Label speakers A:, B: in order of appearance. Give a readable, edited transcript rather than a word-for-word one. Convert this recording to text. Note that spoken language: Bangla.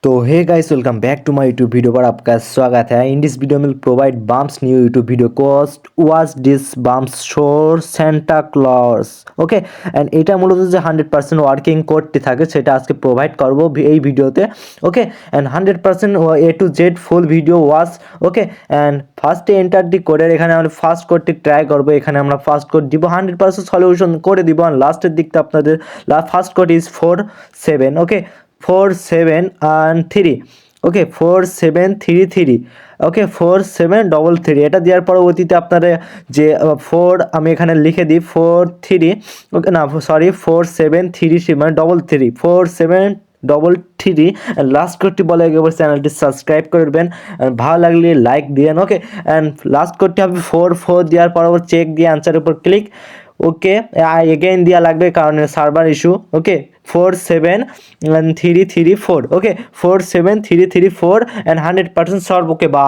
A: तो hey guys, welcome back to my YouTube video पर आपका स्वागत है। In this video will provide bumps new YouTube video cost was this bumps sure Santa clause. Okay, and এটা মূলত যে 100% ওয়ার্কিং করতে থাকে সেটা আজকে প্রোভাইড করবো এই ভিডিওতে। Okay, and 100% A to Z full video watch. Okay, and ফার্স্টে এন্টার দি কোডের এখানে আমরা ফার্স্ট কোডটি ট্রাই করবো। এখানে আমরা ফার্স্ট কোড দিব, 100% সলিউশন করে দিব। অ্যান্ড লাস্টের দিকটা আপনাদের first code is 47। Okay, 47 and 3। ওকে, 4733। ওকে, 4733 এটা দেওয়ার পরবর্তীতে আপনারা যে 4 আমি এখানে লিখে দিই 43। ওকে, না সরি 4733 মানে 33 4733। লাস্ট কোডটি বলে একবার চ্যানেলটি সাবস্ক্রাইব করবেন, ভালো লাগলে লাইক দিয়েন। ওকে, অ্যান্ড লাস্ট কোডটি হবে 44 দেওয়ার পর চেক দিয়ে আনসারের উপর ক্লিক। ওকে, এগেইন দেওয়া লাগবে কারণ server issue. Okay, 47334। Okay, 47334 and 100% solve. Okay, বা